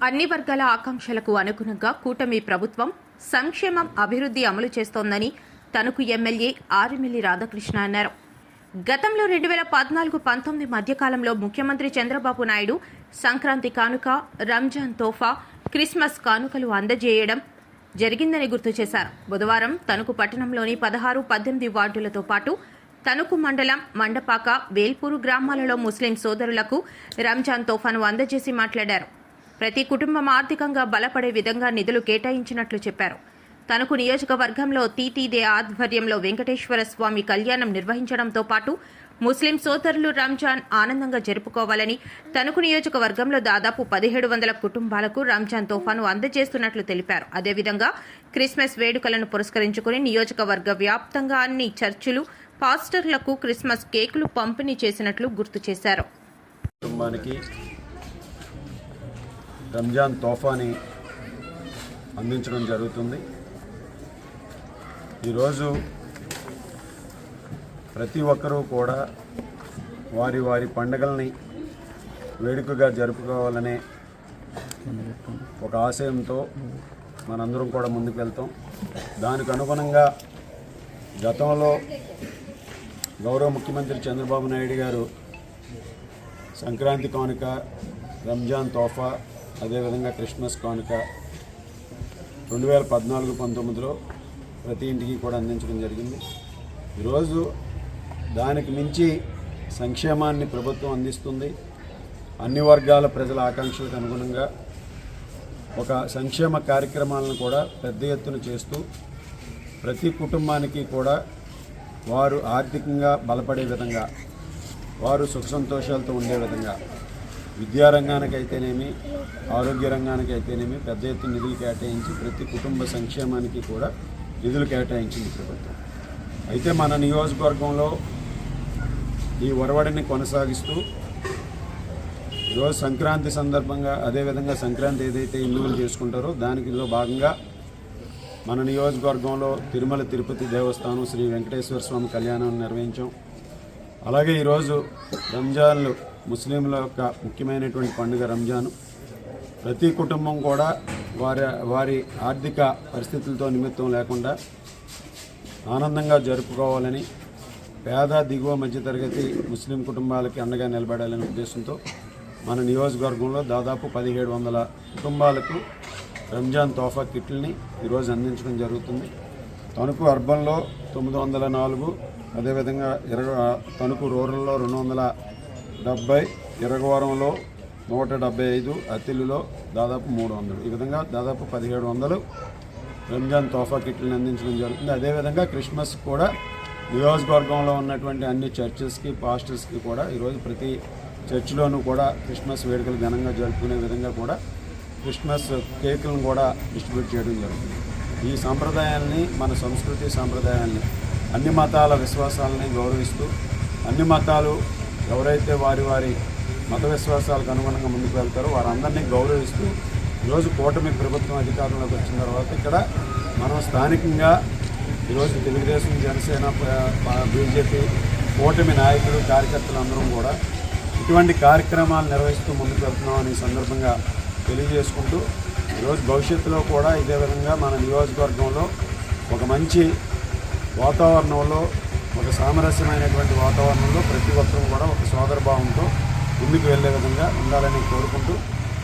అన్ని వర్గాల ఆకాంక్షలకు అనుగుణంగా కూటమి ప్రభుత్వం సంక్షేమం అభివృద్ధి అమలు చేస్తోందని తణుకు ఎమ్మెల్యే ఆరిమిల్లి రాధాకృష్ణ అన్నారు. గతంలో 2014-19 మధ్యకాలంలో ముఖ్యమంత్రి చంద్రబాబు నాయుడు సంక్రాంతి కానుక, రంజాన్ తోఫా, క్రిస్మస్ కానుకలు అందజేయడం జరిగిందని గుర్తు చేశారు. బుధవారం తణుకు పట్టణంలోని 16-18 వార్డులతో పాటు తణుకు మండలం మండపాక, వేల్పూరు గ్రామాలలో ముస్లిం సోదరులకు రంజాన్ తోఫాను అందజేసి మాట్లాడారు. ప్రతి కుటుంబం ఆర్థికంగా బలపడే విధంగా నిధులు కేటాయించినట్లు చెప్పారు. తణుకు నియోజకవర్గంలో టీటీడీ ఆధ్వర్యంలో వెంకటేశ్వర స్వామి కళ్యాణం నిర్వహించడంతో పాటు ముస్లిం సోదరులు రంజాన్ ఆనందంగా జరుపుకోవాలని తణుకు నియోజకవర్గంలో దాదాపు 1700 కుటుంబాలకు రంజాన్ తోఫాను అందజేస్తున్నట్లు తెలిపారు. అదేవిధంగా క్రిస్మస్ వేడుకలను పురస్కరించుకుని నియోజకవర్గ వ్యాప్తంగా అన్ని చర్చిలు, పాస్టర్లకు క్రిస్మస్ కేకులు పంపిణీ చేసినట్లు గుర్తు చేశారు. రంజాన్ తోఫాని అందించడం జరుగుతుంది. ఈరోజు ప్రతి ఒక్కరూ కూడా వారి వారి పండుగల్ని వేడుకగా జరుపుకోవాలనే ఒక ఆశయంతో మనందరం కూడా ముందుకు వెళ్తాం. దానికి అనుగుణంగా గతంలో గౌరవ ముఖ్యమంత్రి చంద్రబాబు నాయుడు గారు సంక్రాంతి కానుక, రంజాన్ తోఫా, అదేవిధంగా క్రిస్మస్ కానుక 2014-19లో ప్రతి ఇంటికి కూడా అందించడం జరిగింది. ఈరోజు దానికి మించి సంక్షేమాన్ని ప్రభుత్వం అందిస్తుంది. అన్ని వర్గాల ప్రజల ఆకాంక్షలకు అనుగుణంగా ఒక సంక్షేమ కార్యక్రమాలను కూడా పెద్ద ఎత్తున చేస్తూ ప్రతి కుటుంబానికి కూడా వారు ఆర్థికంగా బలపడే విధంగా, వారు సుఖ సంతోషాలతో ఉండే విధంగా విద్యారంగానికి అయితేనేమి, ఆరోగ్య రంగానికి అయితేనేమి పెద్ద ఎత్తున నిధులు కేటాయించి ప్రతి కుటుంబ సంక్షేమానికి కూడా నిధులు కేటాయించింది ప్రభుత్వం. అయితే మన నియోజకవర్గంలో ఈ ఒరవడిని కొనసాగిస్తూ ఈరోజు సంక్రాంతి సందర్భంగా, అదేవిధంగా సంక్రాంతి ఏదైతే హిందువులు చేసుకుంటారో దానిలో భాగంగా మన నియోజకవర్గంలో తిరుమల తిరుపతి దేవస్థానం శ్రీ వెంకటేశ్వర స్వామి కళ్యాణం నిర్వహించాం. అలాగే ఈరోజు రంజాన్లు ముస్లింల యొక్క ముఖ్యమైనటువంటి పండుగ రంజాను. ప్రతి కుటుంబం కూడా వారి ఆర్థిక పరిస్థితులతో నిమిత్తం లేకుండా ఆనందంగా జరుపుకోవాలని, పేద దిగువ మధ్యతరగతి ముస్లిం కుటుంబాలకి అండగా నిలబడాలనే ఉద్దేశంతో మన నియోజకవర్గంలో దాదాపు 1700 కుటుంబాలకు రంజాన్ తోఫా కిట్లని ఈరోజు అందించడం జరుగుతుంది. తణుకు అర్బన్లో 904, అదేవిధంగా తణుకు రూరల్లో 270, ఇరగవరంలో 175, అతిలులో దాదాపు 300, ఈ విధంగా దాదాపు 1700 రంజాన్ తోఫా కిట్లను అందించడం జరుగుతుంది. అదేవిధంగా క్రిస్మస్ కూడా నియోజకవర్గంలో ఉన్నటువంటి అన్ని చర్చెస్కి, పాస్టర్స్కి కూడా ఈరోజు ప్రతి చర్చిలోనూ కూడా క్రిస్మస్ వేడుకలు ఘనంగా జరుపుకునే విధంగా కూడా క్రిస్మస్ కేకులను కూడా డిస్ట్రిబ్యూట్ చేయడం జరుగుతుంది. ఈ సాంప్రదాయాల్ని, మన సంస్కృతి సాంప్రదాయాల్ని, అన్ని మతాల విశ్వాసాలని గౌరవిస్తూ, అన్ని మతాలు ఎవరైతే వారి వారి మత విశ్వాసాలకు అనుగుణంగా ముందుకు వెళ్తారో వారందరినీ గౌరవిస్తూ ఈరోజు కూటమి ప్రభుత్వం అధికారంలోకి వచ్చిన తర్వాత ఇక్కడ మనం స్థానికంగా ఈరోజు తెలుగుదేశం, జనసేన, బీజేపీ కూటమి నాయకులు, కార్యకర్తలు అందరం కూడా ఇటువంటి కార్యక్రమాలు నిర్వహిస్తూ ముందుకు వెళ్తున్నామని సందర్భంగా తెలియజేసుకుంటూ ఈరోజు భవిష్యత్తులో కూడా ఇదే విధంగా మన నియోజకవర్గంలో ఒక మంచి వాతావరణంలో, ఒక సామరస్యమైనటువంటి వాతావరణంలో ప్రతి ఒక్కరూ కూడా ఒక సోదరభావంతో ముందుకు వెళ్ళే విధంగా ఉండాలని కోరుకుంటూ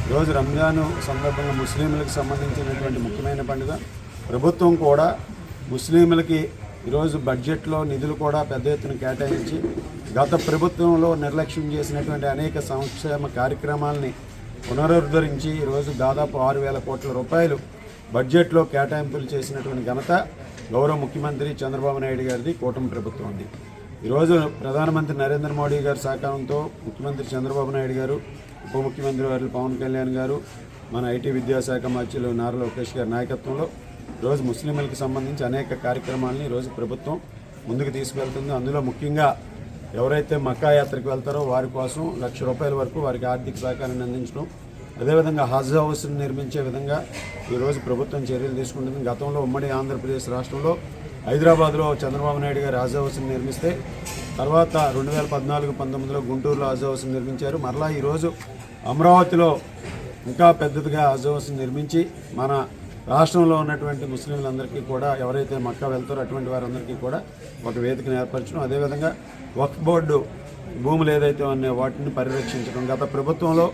ఈరోజు రంజాను సందర్భంగా ముస్లింలకు సంబంధించినటువంటి ముఖ్యమైన పండుగ. ప్రభుత్వం కూడా ముస్లింలకి ఈరోజు బడ్జెట్లో నిధులు కూడా పెద్ద ఎత్తున కేటాయించి గత ప్రభుత్వంలో నిర్లక్ష్యం చేసినటువంటి అనేక సంక్షేమ కార్యక్రమాలని పునరుద్ధరించి ఈరోజు దాదాపు 6,000 కోట్ల రూపాయలు బడ్జెట్లో కేటాయింపులు చేసినటువంటి ఘనత గౌరవ ముఖ్యమంత్రి చంద్రబాబు నాయుడు గారిది, కూటమి ప్రభుత్వం ఉంది. ఈరోజు ప్రధానమంత్రి నరేంద్ర మోడీ గారి సహకారంతో ముఖ్యమంత్రి చంద్రబాబు నాయుడు గారు, ఉప ముఖ్యమంత్రి వారు పవన్ కళ్యాణ్ గారు, మన ఐటీ విద్యాశాఖ మంత్రులు నారా లోకేష్ గారి నాయకత్వంలో ఈరోజు ముస్లింలకు సంబంధించి అనేక కార్యక్రమాలని ఈరోజు ప్రభుత్వం ముందుకు తీసుకువెళ్తుంది. అందులో ముఖ్యంగా ఎవరైతే మక్కా యాత్రకు వెళ్తారో వారి కోసం ₹1,00,000 వరకు వారికి ఆర్థిక సహకారాన్ని అందించడం, అదేవిధంగా హజ్ హౌస్ని నిర్మించే విధంగా ఈరోజు ప్రభుత్వం చర్యలు తీసుకుంటుంది. గతంలో ఉమ్మడి ఆంధ్రప్రదేశ్ రాష్ట్రంలో హైదరాబాద్లో చంద్రబాబు నాయుడు గారు హజ్ హౌస్ని నిర్మిస్తే తర్వాత 2014-19లో గుంటూరులో హజ్ హౌస్ని నిర్మించారు. మరలా ఈరోజు అమరావతిలో ఇంకా పెద్దదిగా హజ్ హౌస్ నిర్మించి మన రాష్ట్రంలో ఉన్నటువంటి ముస్లింలందరికీ కూడా ఎవరైతే మక్కా వెళ్తారో అటువంటి వారందరికీ కూడా ఒక వేదికను ఏర్పరచడం, అదేవిధంగా వక్ఫ్ బోర్డు భూములు ఏదైతే ఉన్నాయో వాటిని పరిరక్షించడం. గత ప్రభుత్వంలో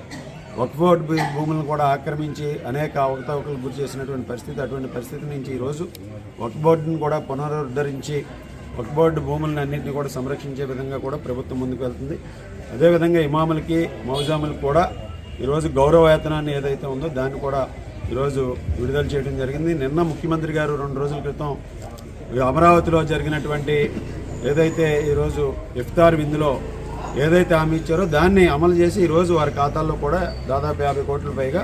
వక్ఫ్ బోర్డు భూములను కూడా ఆక్రమించి అనేక అవకతవకలకు గురి చేసినటువంటి పరిస్థితి, అటువంటి పరిస్థితి నుంచి ఈరోజు వక్ఫ్ బోర్డును కూడా పునరుద్ధరించి వక్ఫ్ బోర్డు భూములను అన్నింటినీ కూడా సంరక్షించే విధంగా కూడా ప్రభుత్వం ముందుకు వెళ్తుంది. అదేవిధంగా ఇమాములకి మౌజాములకు కూడా ఈరోజు గౌరవ వేతనాన్ని ఏదైతే ఉందో దాన్ని కూడా ఈరోజు విడుదల చేయడం జరిగింది. నిన్న ముఖ్యమంత్రి గారు 2 రోజుల క్రితం అమరావతిలో జరిగినటువంటి ఏదైతే ఈరోజు ఇఫ్తార్ విందులో ఏదైతే హామీ ఇచ్చారో దాన్ని అమలు చేసి ఈరోజు వారి ఖాతాల్లో కూడా దాదాపు 50 కోట్ల పైగా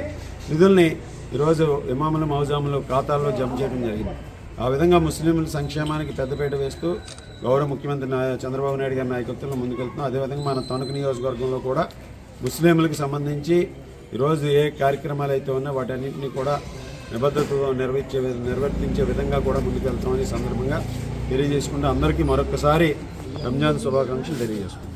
నిధుల్ని ఈరోజు ఇమాములు మౌజాములు ఖాతాల్లో జమ చేయడం జరిగింది. ఆ విధంగా ముస్లింల సంక్షేమానికి పెద్దపీట వేస్తూ గౌరవ ముఖ్యమంత్రి చంద్రబాబు నాయుడు గారి నాయకత్వంలో ముందుకెళ్తున్నాం. అదేవిధంగా మన తణుకు నియోజకవర్గంలో కూడా ముస్లింలకు సంబంధించి ఈరోజు ఏ కార్యక్రమాలు అయితే ఉన్నాయో వాటన్నింటినీ కూడా నిబద్ధతతో నిర్వర్తించే విధంగా కూడా ముందుకెళ్తామని సందర్భంగా తెలియజేసుకుంటూ అందరికీ మరొకసారి రంజాన్ శుభాకాంక్షలు తెలియజేసుకుంటాం.